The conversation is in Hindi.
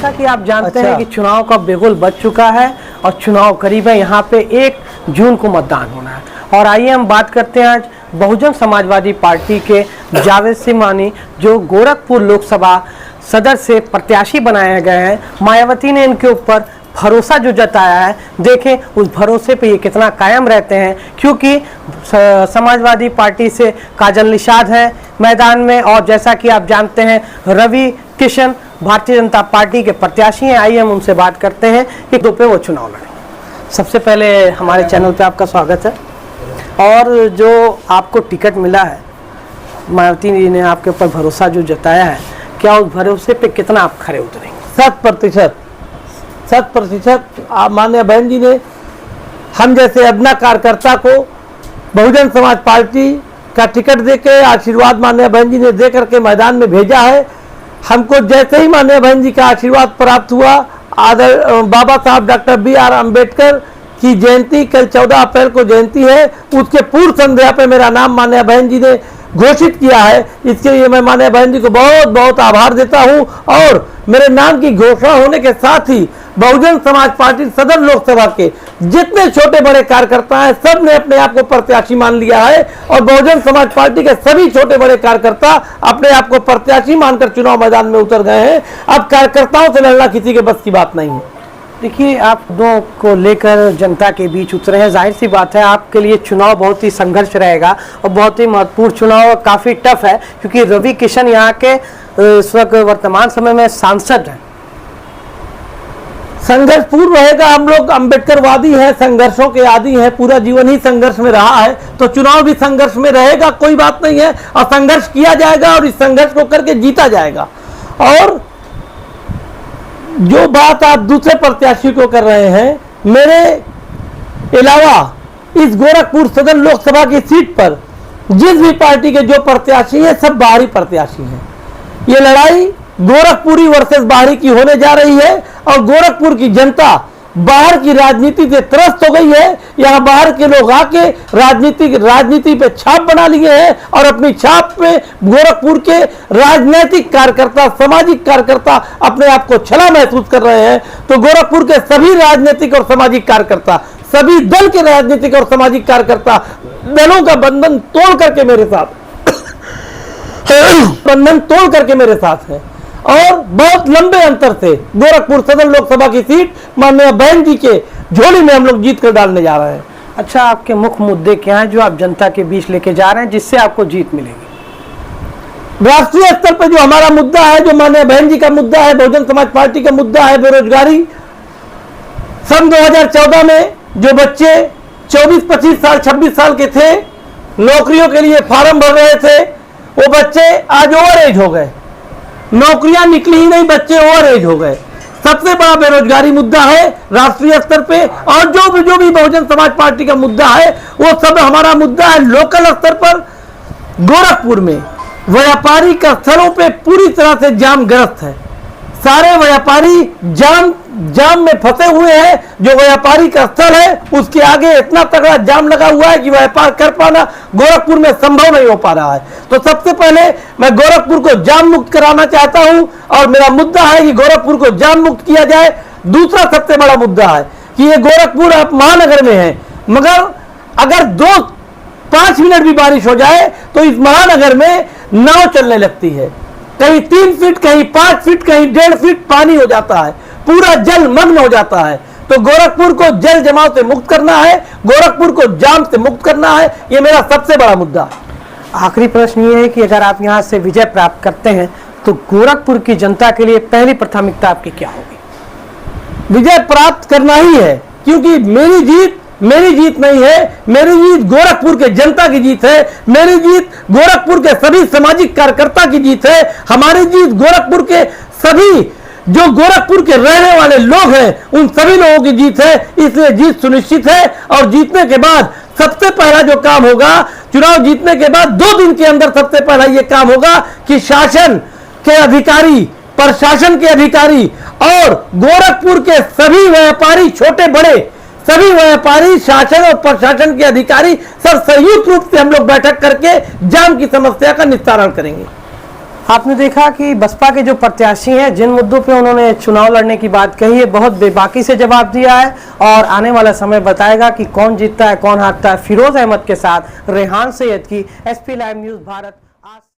जैसा कि आप जानते हैं कि चुनाव का बिगुल बज चुका है और चुनाव करीब है। यहाँ पे 1 जून को मतदान होना है। और आइए हम बात करते हैं आज बहुजन समाजवादी पार्टी के जावेद सिमानी, जो गोरखपुर लोकसभा सदर से प्रत्याशी बनाए गए हैं। मायावती ने इनके ऊपर भरोसा जो जताया है, देखें उस भरोसे पे ये कितना कायम रहते हैं, क्योंकि समाजवादी पार्टी से काजल निषाद है मैदान में। और जैसा कि आप जानते हैं रवि किशन भारतीय जनता पार्टी के प्रत्याशी हैं। आइए हम उनसे बात करते हैं कि दो पे वो चुनाव लड़ेंगे। सबसे पहले हमारे चैनल पे आपका स्वागत है। और जो आपको टिकट मिला है, मायावती जी ने आपके ऊपर भरोसा जो जताया है, क्या उस भरोसे पे कितना आप खरे उतरेंगे? 100% माननीय बहन जी ने हम जैसे अपना कार्यकर्ता को बहुजन समाज पार्टी का टिकट देके आशीर्वाद माननीय बहन जी ने दे करके मैदान में भेजा है। हमको जैसे ही माननीय बहन जी का आशीर्वाद प्राप्त हुआ, बाबा साहब डॉक्टर BR अम्बेडकर की जयंती कल 14 अप्रैल को जयंती है, उसके पूर्व संध्या पे मेरा नाम माननीय बहन जी ने घोषित किया है। इसके लिए मैं माननीय बहन जी को बहुत बहुत आभार देता हूं। और मेरे नाम की घोषणा होने के साथ ही बहुजन समाज पार्टी सदर लोकसभा के जितने छोटे बड़े कार्यकर्ता हैं, सब ने अपने आप को प्रत्याशी मान लिया है। और बहुजन समाज पार्टी के सभी छोटे बड़े कार्यकर्ता अपने आप को प्रत्याशी मानकर चुनाव मैदान में उतर गए हैं। अब कार्यकर्ताओं से लड़ना किसी के बस की बात नहीं है। देखिए, आप दो को लेकर जनता के बीच उतरे हैं। जाहिर सी बात है आपके लिए चुनाव बहुत ही संघर्ष रहेगा और बहुत ही महत्वपूर्ण चुनाव, काफ़ी टफ है, क्योंकि रवि किशन यहाँ के इस वक्त वर्तमान समय में सांसद हैं। संघर्ष पूर्ण रहेगा। हम लोग अम्बेडकरवादी हैं, संघर्षों के आदी हैं, पूरा जीवन ही संघर्ष में रहा है, तो चुनाव भी संघर्ष में रहेगा, कोई बात नहीं है। और संघर्ष किया जाएगा और इस संघर्ष को करके जीता जाएगा। और जो बात आप दूसरे प्रत्याशी को कर रहे हैं, मेरे अलावा इस गोरखपुर सदर लोकसभा की सीट पर जिस भी पार्टी के जो प्रत्याशी हैं, सब बाहरी प्रत्याशी हैं। ये लड़ाई गोरखपुरी वर्सेस बाहरी की होने जा रही है। और गोरखपुर की जनता बाहर की राजनीति से त्रस्त हो गई है। यहाँ बाहर के लोग आके राजनीति पे छाप बना लिए हैं और अपनी छाप पे गोरखपुर के राजनीतिक कार्यकर्ता, सामाजिक कार्यकर्ता अपने आप को छला महसूस कर रहे हैं। तो गोरखपुर के सभी राजनीतिक और सामाजिक कार्यकर्ता, सभी दल के राजनीतिक और सामाजिक कार्यकर्ता दलों का बंधन तोड़ करके मेरे साथ है। और बहुत लंबे अंतर से गोरखपुर सदर लोकसभा की सीट माननीय बहन जी के झोली में हम लोग जीत कर डालने जा रहे हैं। अच्छा, आपके मुख्य मुद्दे क्या हैं जो आप जनता के बीच लेके जा रहे हैं, जिससे आपको जीत मिलेगी? राष्ट्रीय स्तर पर जो हमारा मुद्दा है, जो माननीय बहन जी का मुद्दा है, बहुजन समाज पार्टी का मुद्दा है बेरोजगारी। सन 2014 में जो बच्चे 24, 25 साल, 26 साल के थे, नौकरियों के लिए फार्म भर रहे थे, वो बच्चे आज ओवर एज हो गए, नौकरियां निकली ही नहीं, बच्चे ओवर एज हो गए। सबसे बड़ा बेरोजगारी मुद्दा है राष्ट्रीय स्तर पे। और जो भी बहुजन समाज पार्टी का मुद्दा है, वो सब हमारा मुद्दा है लोकल स्तर पर। गोरखपुर में व्यापारी का स्थलों पे पूरी तरह से जामग्रस्त है। सारे व्यापारी जाम में फंसे हुए हैं। जो व्यापारी का स्थल है, उसके आगे इतना तगड़ा जाम लगा हुआ है कि व्यापार कर पाना गोरखपुर में संभव नहीं हो पा रहा है। तो सबसे पहले मैं गोरखपुर को जाम मुक्त कराना चाहता हूं और मेरा मुद्दा है कि गोरखपुर को जाम मुक्त किया जाए। दूसरा सबसे बड़ा मुद्दा है कि ये गोरखपुर आप महानगर में है, मगर अगर 2-5 मिनट भी बारिश हो जाए तो इस महानगर में नाव चलने लगती है। कहीं 3 फीट, कहीं 5 फीट, कहीं 1.5 फीट पानी हो जाता है, पूरा जल मग्न हो जाता है। तो गोरखपुर को जल जमाव से मुक्त करना है, गोरखपुर को जाम से मुक्त करना है, ये मेरा सबसे बड़ा मुद्दा है। आखिरी प्रश्न ये है कि अगर आप यहाँ से विजय प्राप्त करते हैं तो गोरखपुर की जनता के लिए पहली प्राथमिकता आपकी क्या होगी? विजय प्राप्त करना ही है, क्योंकि मेरी जीत नहीं है, मेरी जीत गोरखपुर के जनता की जीत है। मेरी जीत गोरखपुर के सभी सामाजिक कार्यकर्ता की जीत है। हमारी जीत गोरखपुर के सभी जो गोरखपुर के रहने वाले लोग हैं, उन सभी लोगों की जीत है। इसलिए जीत सुनिश्चित है। और जीतने के बाद सबसे पहला जो काम होगा, चुनाव जीतने के बाद 2 दिन के अंदर सबसे पहला ये काम होगा कि शासन के अधिकारी, प्रशासन के अधिकारी और गोरखपुर के सभी व्यापारी, छोटे बड़े सभी व्यापारी, शासन और प्रशासन के अधिकारी सब संयुक्त रूप से हम लोग बैठक करके जाम की समस्या का निस्तारण करेंगे। आपने देखा कि बसपा के जो प्रत्याशी हैं, जिन मुद्दों पे उन्होंने चुनाव लड़ने की बात कही है, बहुत बेबाकी से जवाब दिया है और आने वाला समय बताएगा कि कौन जीतता है, कौन हारता है। फिरोज अहमद के साथ रेहान सैयद की SP लाइव न्यूज़ भारत।